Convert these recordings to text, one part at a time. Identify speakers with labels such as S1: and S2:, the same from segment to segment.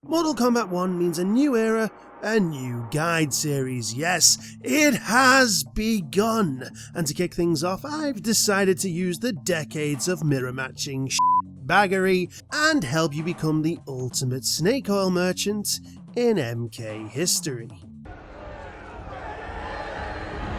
S1: Mortal Kombat 1 means a new era, a new guide series. Yes, it has begun. And to kick things off, I've decided to use the decades of mirror matching baggery and help you become the ultimate snake oil merchant in MK history.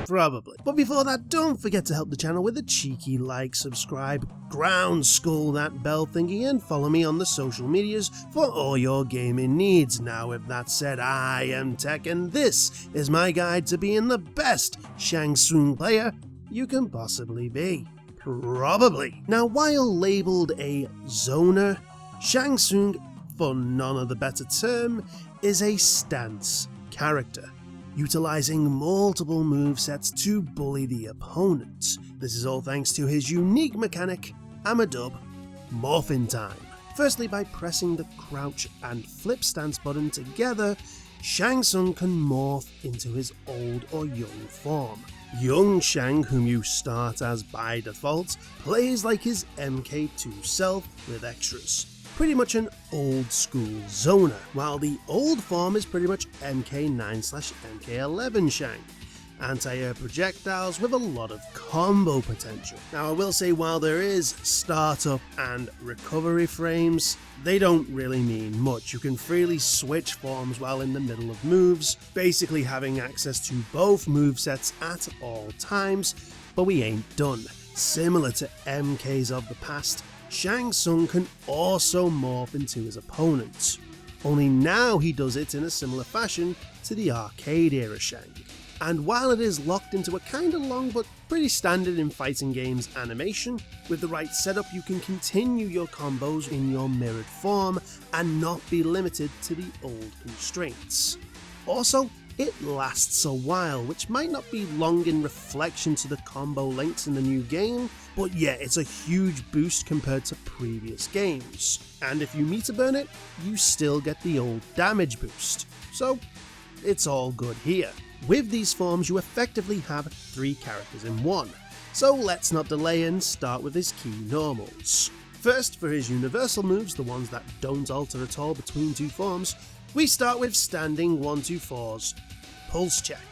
S1: Probably. But before that, don't forget to help the channel with a cheeky like, subscribe, ground skull that bell thingy, and follow me on the social medias for all your gaming needs. Now, with that said, I am Tech, and this is my guide to being the best SHANG TSUNG player you can possibly be. Probably. Now, while labelled a zoner, SHANG TSUNG, for none of the better term, is a stance character, utilising multiple movesets to bully the opponent. This is all thanks to his unique mechanic, Amadub, Morphin Time. Firstly, by pressing the crouch and flip stance button together, SHANG TSUNG can morph into his old or young form. Young Shang, whom you start as by default, plays like his MK2 self with extras. Pretty much an old school zoner, while the old form is pretty much MK9/MK11 Shang. Anti-air projectiles with a lot of combo potential. Now, I will say, while there is startup and recovery frames, they don't really mean much. You can freely switch forms while in the middle of moves, basically having access to both movesets at all times, but we ain't done. Similar to MKs of the past, SHANG TSUNG can also morph into his opponents, only now he does it in a similar fashion to the arcade era Shang. And while it is locked into a kinda long but pretty standard in fighting games animation, with the right setup you can continue your combos in your mirrored form and not be limited to the old constraints. Also, it lasts a while, which might not be long in reflection to the combo lengths in the new game, but yeah, it's a huge boost compared to previous games. And if you meter burn it, you still get the old damage boost. So, it's all good here. With these forms, you effectively have 3 characters in one. So let's not delay and start with his key normals. First, for his universal moves, the ones that don't alter at all between 2 forms, we start with standing 1-2-4's Pulse Check,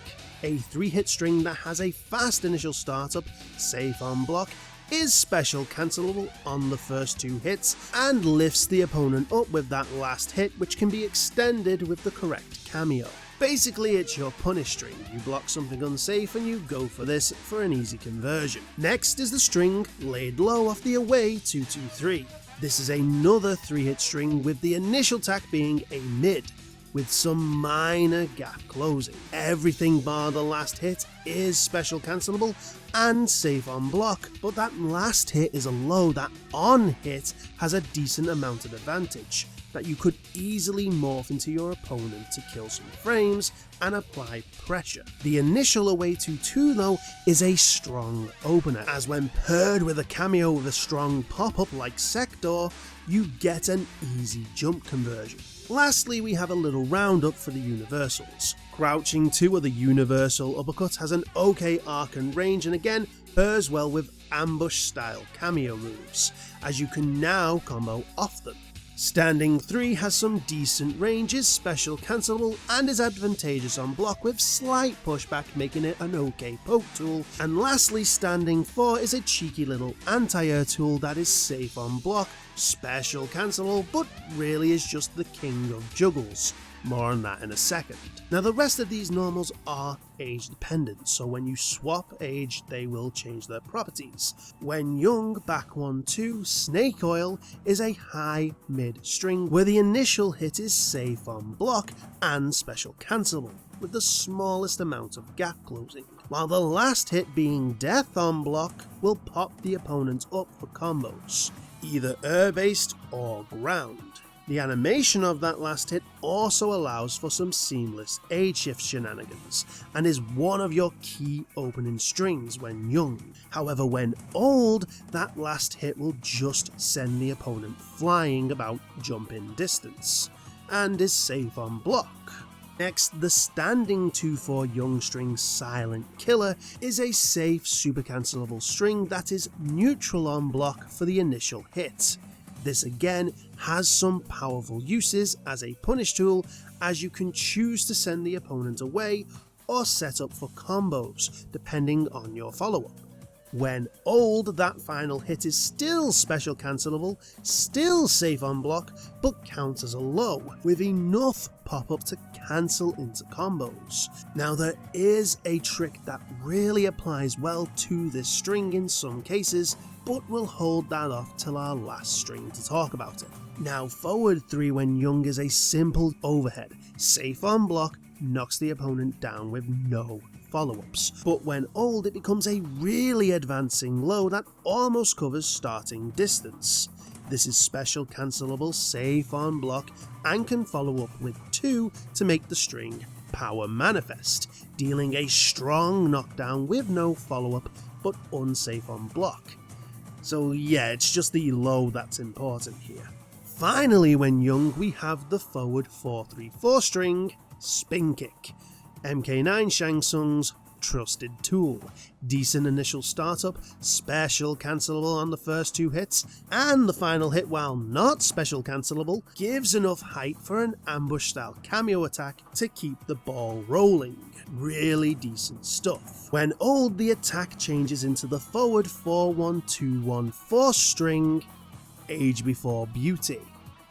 S1: a 3-hit string that has a fast initial startup, safe on block, is special cancelable on the first 2 hits, and lifts the opponent up with that last hit, which can be extended with the correct cameo. Basically, it's your punish string. You block something unsafe and you go for this for an easy conversion. Next is the string laid low off the away 2-2-3. This is another 3-hit string with the initial attack being a mid, with some minor gap closing. Everything bar the last hit is special cancelable and safe on block, but that last hit is a low. That on hit has a decent amount of advantage that you could easily morph into your opponent to kill some frames and apply pressure. The initial away 2-2 though is a strong opener, as when paired with a cameo with a strong pop-up like Sector, you get an easy jump conversion. Lastly, we have a little roundup for the universals. Crouching 2 of the universal uppercut has an okay arc and range, and again pairs well with ambush style cameo moves, as you can now combo off them. Standing 3 has some decent range, is special cancelable, and is advantageous on block with slight pushback, making it an okay poke tool. And lastly, Standing 4 is a cheeky little anti-air tool that is safe on block, special cancelable, but really is just the king of juggles. More on that in a second. Now, the rest of these normals are age dependent, so when you swap age they will change their properties. When young, back 1-2, Snake Oil is a high mid string where the initial hit is safe on block and special cancelable, with the smallest amount of gap closing, while the last hit being Death on block will pop the opponent up for combos, either air based or ground. The animation of that last hit also allows for some seamless age shift shenanigans, and is one of your key opening strings when young. However, when old, that last hit will just send the opponent flying about jumping distance, and is safe on block. Next, the standing 2-4 young string Silent Killer is a safe super cancelable string that is neutral on block for the initial hit. This again has some powerful uses as a punish tool, as you can choose to send the opponent away or set up for combos depending on your follow-up. When old, that final hit is still special cancelable, still safe on block, but counts as a low, with enough pop-up to cancel into combos. Now there is a trick that really applies well to this string in some cases, but we'll hold that off till our last string to talk about it. Now forward 3 when young is a simple overhead, safe on block, knocks the opponent down with no follow-ups, but when old it becomes a really advancing low that almost covers starting distance. This is special cancelable, safe on block, and can follow up with 2 to make the string power manifest, dealing a strong knockdown with no follow-up but unsafe on block. So yeah, it's just the low that's important here. Finally, when young, we have the forward 4-3-4 string spin kick. MK9 SHANG TSUNG's trusted tool. Decent initial startup, special cancelable on the first 2 hits, and the final hit, while not special cancelable, gives enough height for an ambush style cameo attack to keep the ball rolling. Really decent stuff. When old, the attack changes into the forward 4-1-2-1-4 string, Age Before Beauty.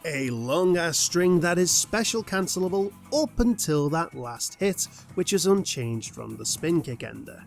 S1: A long ass string that is special cancelable up until that last hit, which is unchanged from the spin kick ender.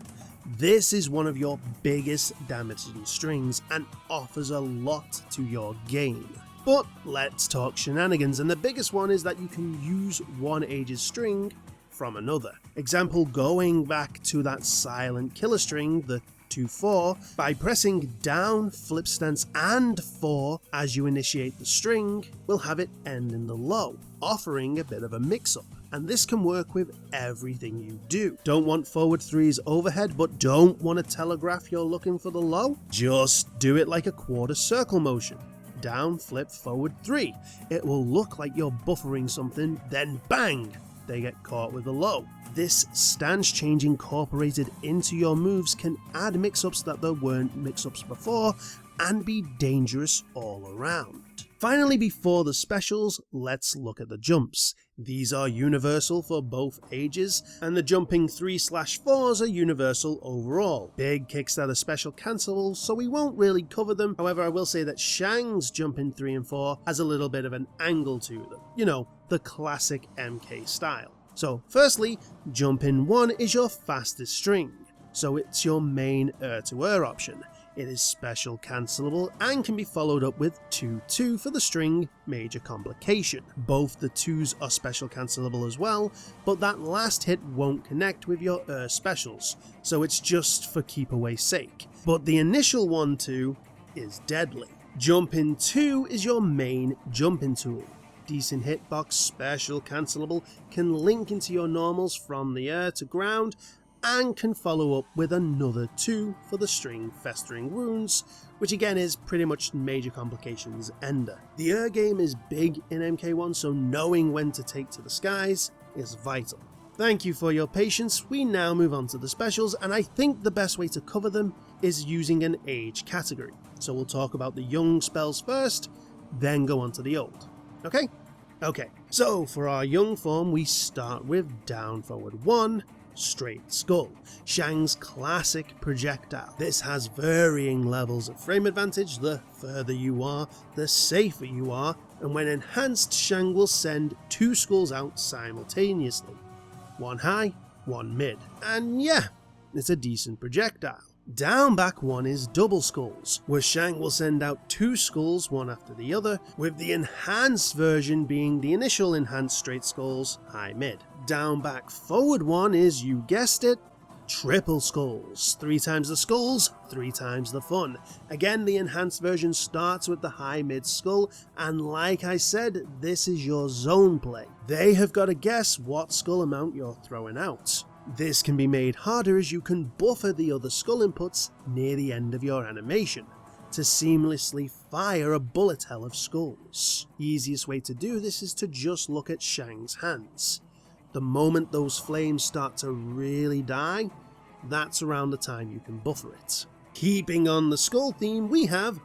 S1: This is one of your biggest damaging strings and offers a lot to your game. But let's talk shenanigans, and the biggest one is that you can use one Age's string from another. Example, going back to that silent killer string, the 2-4, by pressing down, flip stance and 4 as you initiate the string, will have it end in the low, offering a bit of a mix-up. And this can work with everything you do. Don't want forward 3's overhead, but don't want to telegraph you're looking for the low? Just do it like a quarter circle motion. Down, flip, forward 3. It will look like you're buffering something, then bang! They get caught with a low. This stance change incorporated into your moves can add mix-ups that there weren't mix-ups before and be dangerous all around. Finally, before the specials, let's look at the jumps. These are universal for both ages, and the jumping 3/4s are universal overall. Big kicks that are special cancelable, so we won't really cover them. However, I will say that Shang's jumping 3 and 4 has a little bit of an angle to them. You know, the classic MK style. So firstly, jump in 1 is your fastest string, so it's your main to option. It is special cancelable and can be followed up with 2-2 for the string major complication. Both the 2s are special cancelable as well, but that last hit won't connect with your specials, so it's just for keep away sake. But the initial 1-2 is deadly. Jump in 2 is your main jumping tool. Decent hitbox, special cancelable, can link into your normals from the air to ground, and can follow up with another 2 for the string Festering Wounds, which again is pretty much major complications ender. The air game is big in MK1, so knowing when to take to the skies is vital. Thank you for your patience. We now move on to the specials, and I think the best way to cover them is using an age category. So we'll talk about the young spells first, then go on to the old. Okay? Okay, so for our young form, we start with down forward 1, straight skull, Shang's classic projectile. This has varying levels of frame advantage. The further you are, the safer you are, and when enhanced, Shang will send 2 skulls out simultaneously. 1 high, 1 mid, and yeah, it's a decent projectile. Down back 1 is double skulls, where Shang will send out 2 skulls one after the other, with the enhanced version being the initial enhanced straight skulls, high mid. Down back forward 1 is, you guessed it, triple skulls. 3 times the skulls, 3 times the fun. Again, the enhanced version starts with the high mid skull, and like I said, this is your zone play. They have got to guess what skull amount you're throwing out. This can be made harder as you can buffer the other skull inputs near the end of your animation to seamlessly fire a bullet hell of skulls. Easiest way to do this is to just look at Shang's hands. The moment those flames start to really die, that's around the time you can buffer it. Keeping on the skull theme, we have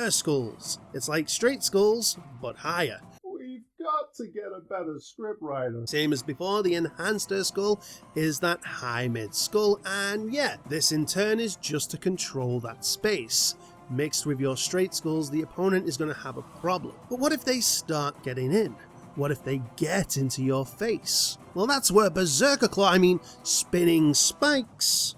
S1: Skulls. It's like straight skulls, but higher. We've got to get a better script writer. Same as before, the enhanced skull is that high mid skull, and yeah, this in turn is just to control that space. Mixed with your straight skulls, the opponent is going to have a problem. But what if they start getting in? What if they get into your face? Well, that's where Berserker Claw, spinning spikes,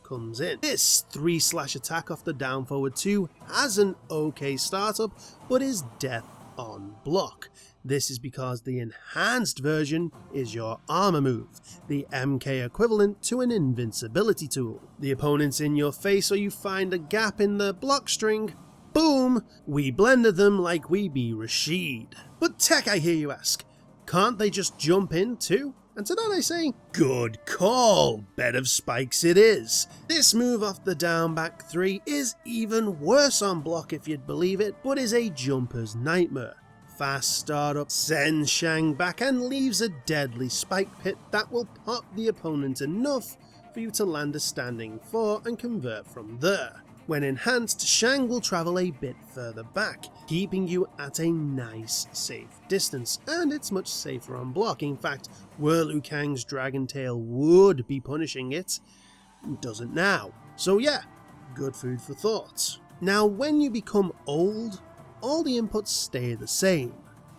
S1: comes in. This 3-slash attack off the down forward 2 has an okay startup, but is death on block. This is because the enhanced version is your armor move, the MK equivalent to an invincibility tool. The opponent's in your face or you find a gap in the block string, boom, we blended them like we be Rashid. But Tech, I hear you ask, can't they just jump in too? And to that I say, good call, bed of spikes it is. This move off the down back 3 is even worse on block if you'd believe it, but is a jumper's nightmare. Fast startup sends Shang back and leaves a deadly spike pit that will pop the opponent enough for you to land a standing 4 and convert from there. When enhanced, Shang will travel a bit further back, keeping you at a nice safe distance, and it's much safer on block. In fact, where Liu Kang's Dragon Tail would be punishing it, doesn't now. So yeah, good food for thought. Now when you become old, all the inputs stay the same,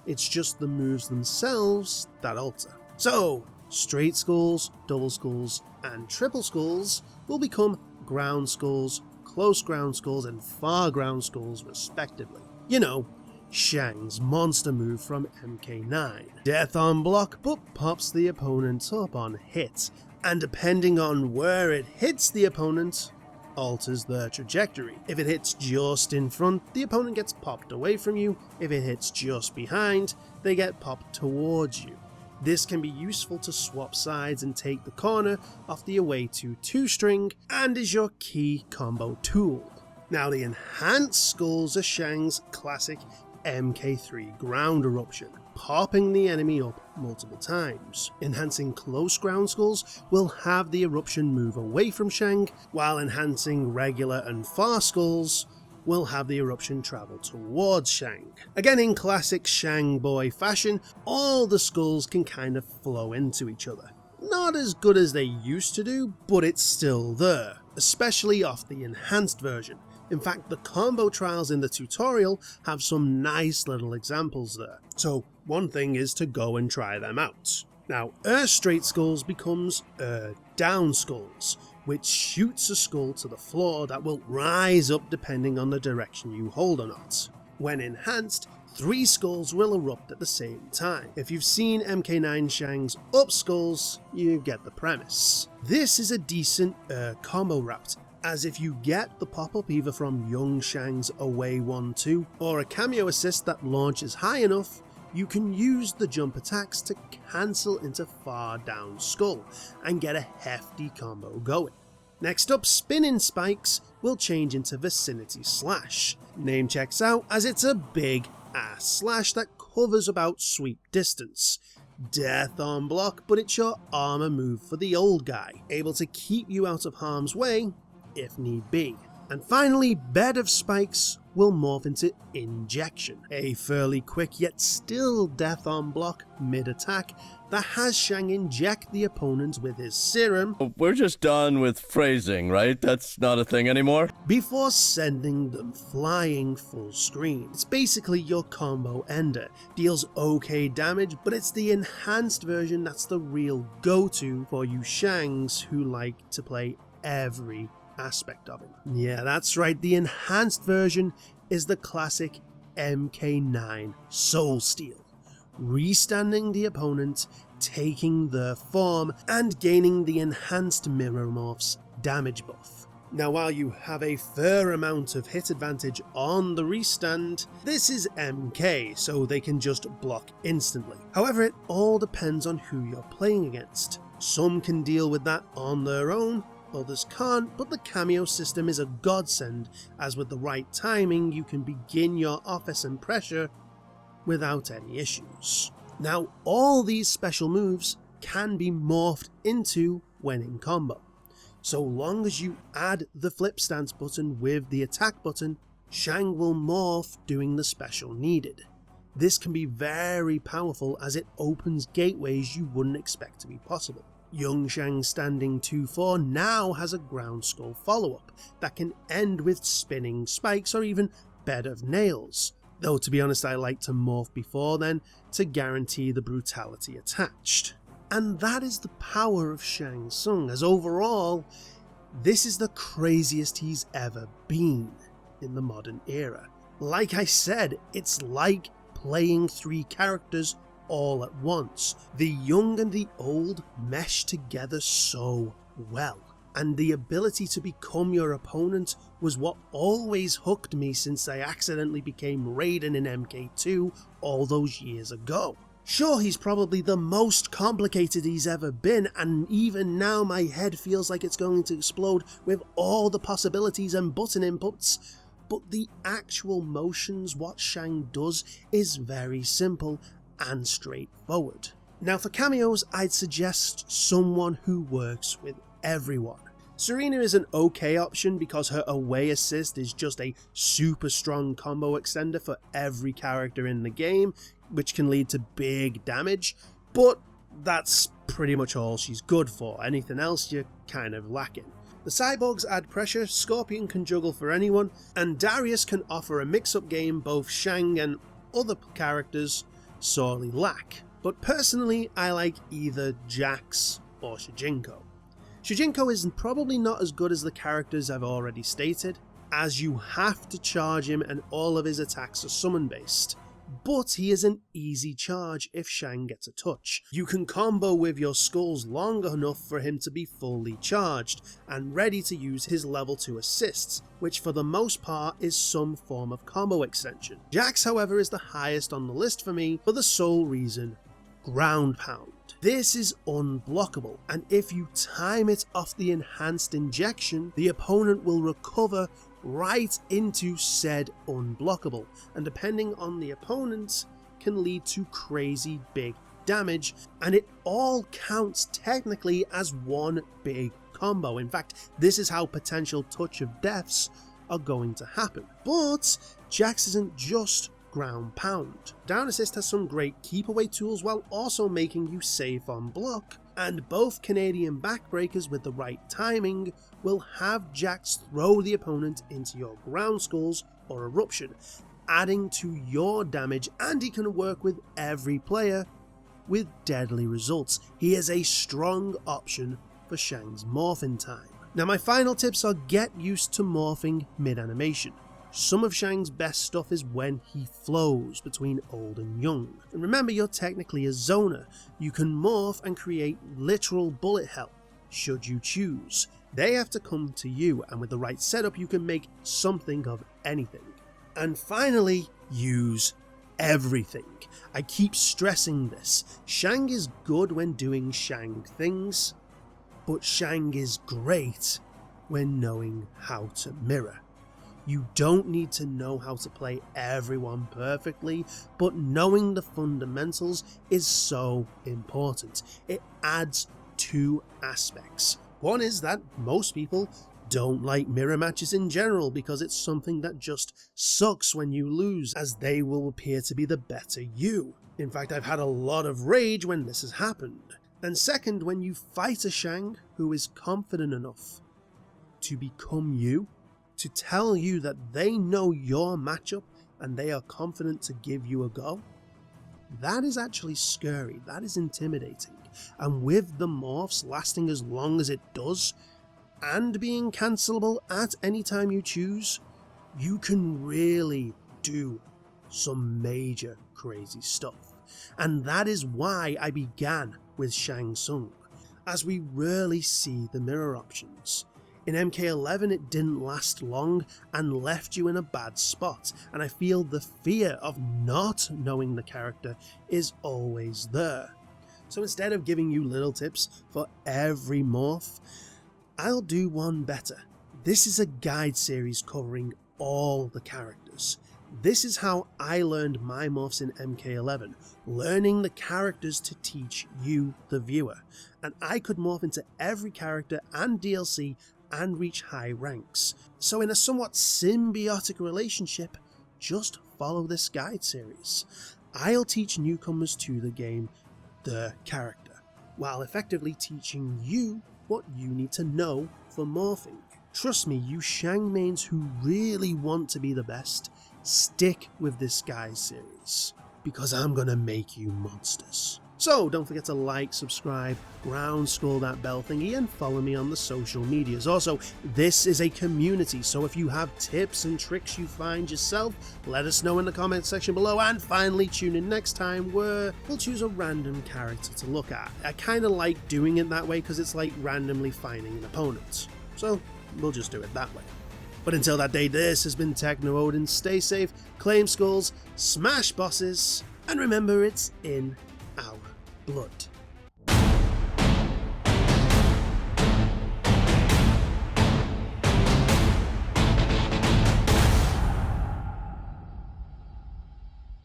S1: it's just the moves themselves that alter. So, straight skulls, double skulls, and triple skulls will become ground skulls, close ground skulls, and far ground skulls respectively. You know, Shang's monster move from MK9. Death on block, but pops the opponent up on hit, and depending on where it hits the opponent, alters their trajectory. If it hits just in front, the opponent gets popped away from you. If it hits just behind, they get popped towards you. This can be useful to swap sides and take the corner off the away 2 string, and is your key combo tool. Now the enhanced skulls are Shang's classic MK3 ground eruption, popping the enemy up multiple times. Enhancing close ground skulls will have the eruption move away from Shang, while enhancing regular and far skulls will have the eruption travel towards Shang. Again, in classic Shang boy fashion, all the skulls can kind of flow into each other. Not as good as they used to do, but it's still there, especially off the enhanced version. In fact, the combo trials in the tutorial have some nice little examples there, so one thing is to go and try them out. Now, straight skulls becomes down skulls, which shoots a skull to the floor that will rise up depending on the direction you hold or not. When enhanced, 3 skulls will erupt at the same time. If you've seen MK9 Shang's up skulls, you get the premise. This is a decent combo route, as if you get the pop-up either from young Shang's away 1-2 or a cameo assist that launches high enough, you can use the jump attacks to cancel into far down skull and get a hefty combo going. Next up, spinning spikes will change into vicinity slash. Name checks out as it's a big ass slash that covers about sweep distance. Death on block, but it's your armor move for the old guy, able to keep you out of harm's way if need be. And finally, bed of spikes will morph into injection, a fairly quick yet still death on block mid-attack that has Shang inject the opponent with his serum.
S2: We're just done with phrasing, right? That's not a thing anymore?
S1: Before sending them flying full screen. It's basically your combo ender. Deals okay damage, but it's the enhanced version that's the real go-to for you Shangs who like to play every aspect of it. Yeah, that's right, the enhanced version is the classic MK9 Soul Steal, restanding the opponent, taking their form, and gaining the enhanced Mirror Morph's damage buff. Now while you have a fair amount of hit advantage on the restand, this is MK, so they can just block instantly. However, it all depends on who you're playing against. Some can deal with that on their own, others can't, but the cameo system is a godsend, as with the right timing you can begin your offense and pressure without any issues. Now all these special moves can be morphed into when in combo, so long as you add the flip stance button with the attack button Shang will morph doing the special needed. This can be very powerful as it opens gateways you wouldn't expect to be possible. Young Shang standing 2-4 now has a ground skull follow-up that can end with spinning spikes or even bed of nails, though to be honest I like to morph before then to guarantee the brutality attached. And that is the power of Shang Tsung, as overall this is the craziest he's ever been in the modern era. Like I said, it's like playing 3 characters all at once. The young and the old mesh together so well, and the ability to become your opponent was what always hooked me since I accidentally became Raiden in MK2 all those years ago. Sure, he's probably the most complicated he's ever been, and even now my head feels like it's going to explode with all the possibilities and button inputs, but the actual motions what Shang does is very simple and straightforward. Now for cameos, I'd suggest someone who works with everyone. Serena is an okay option because her away assist is just a super strong combo extender for every character in the game, which can lead to big damage, but that's pretty much all she's good for. Anything else you're kind of lacking. The cyborgs add pressure, Scorpion can juggle for anyone, and Darius can offer a mix-up game both Shang and other characters sorely lack. But personally, I like either Jax or Shujinko. Shujinko is probably not as good as the characters I've already stated, as you have to charge him and all of his attacks are summon based. But he is an easy charge if Shang gets a touch. You can combo with your skulls long enough for him to be fully charged and ready to use his level 2 assists, which for the most part is some form of combo extension. Jax, however, is the highest on the list for me for the sole reason: ground pound. This is unblockable, and if you time it off the enhanced injection, the opponent will recover right into said unblockable, and depending on the opponent can lead to crazy big damage, and it all counts technically as one big combo. In fact, this is how potential touch of deaths are going to happen. But Jax isn't just ground pound. Down assist has some great keep away tools while also making you safe on block, and both Canadian backbreakers with the right timing will have Jax throw the opponent into your ground skulls or eruption, adding to your damage, and he can work with every player with deadly results. He is a strong option for Shang's morphing time. Now my final tips are: get used to morphing mid-animation. Some of Shang's best stuff is when he flows between old and young. And remember, you're technically a zoner. You can morph and create literal bullet hell, should you choose. They have to come to you, and with the right setup you can make something of anything. And finally, use everything. I keep stressing this. Shang is good when doing Shang things, but Shang is great when knowing how to mirror. You don't need to know how to play everyone perfectly, but knowing the fundamentals is so important. It adds 2 aspects. One is that most people don't like mirror matches in general because it's something that just sucks when you lose, as they will appear to be the better you. In fact, I've had a lot of rage when this has happened. And second, when you fight a Shang who is confident enough to become you, to tell you that they know your matchup and they are confident to give you a go, that is actually scary, that is intimidating. And with the morphs lasting as long as it does, and being cancelable at any time you choose, you can really do some major crazy stuff. And that is why I began with Shang Tsung, as we rarely see the mirror options. In MK11 it didn't last long and left you in a bad spot, and I feel the fear of not knowing the character is always there. So instead of giving you little tips for every morph, I'll do one better. This is a guide series covering all the characters. This is how I learned my morphs in MK11, learning the characters to teach you, the viewer, and I could morph into every character and DLC and reach high ranks. So in a somewhat symbiotic relationship, just follow this guide series. I'll teach newcomers to the game the character, while effectively teaching you what you need to know for morphing. Trust me, you Shang mains who really want to be the best, stick with this guide series, because I'm gonna make you monsters. So don't forget to like, subscribe, ground scroll that bell thingy, and follow me on the social medias. Also, this is a community, so if you have tips and tricks you find yourself, let us know in the comment section below, and finally tune in next time where we'll choose a random character to look at. I kind of like doing it that way because it's like randomly finding an opponent. So we'll just do it that way. But until that day, this has been Techno Odin. Stay safe, claim skulls, smash bosses, and remember it's in our blood.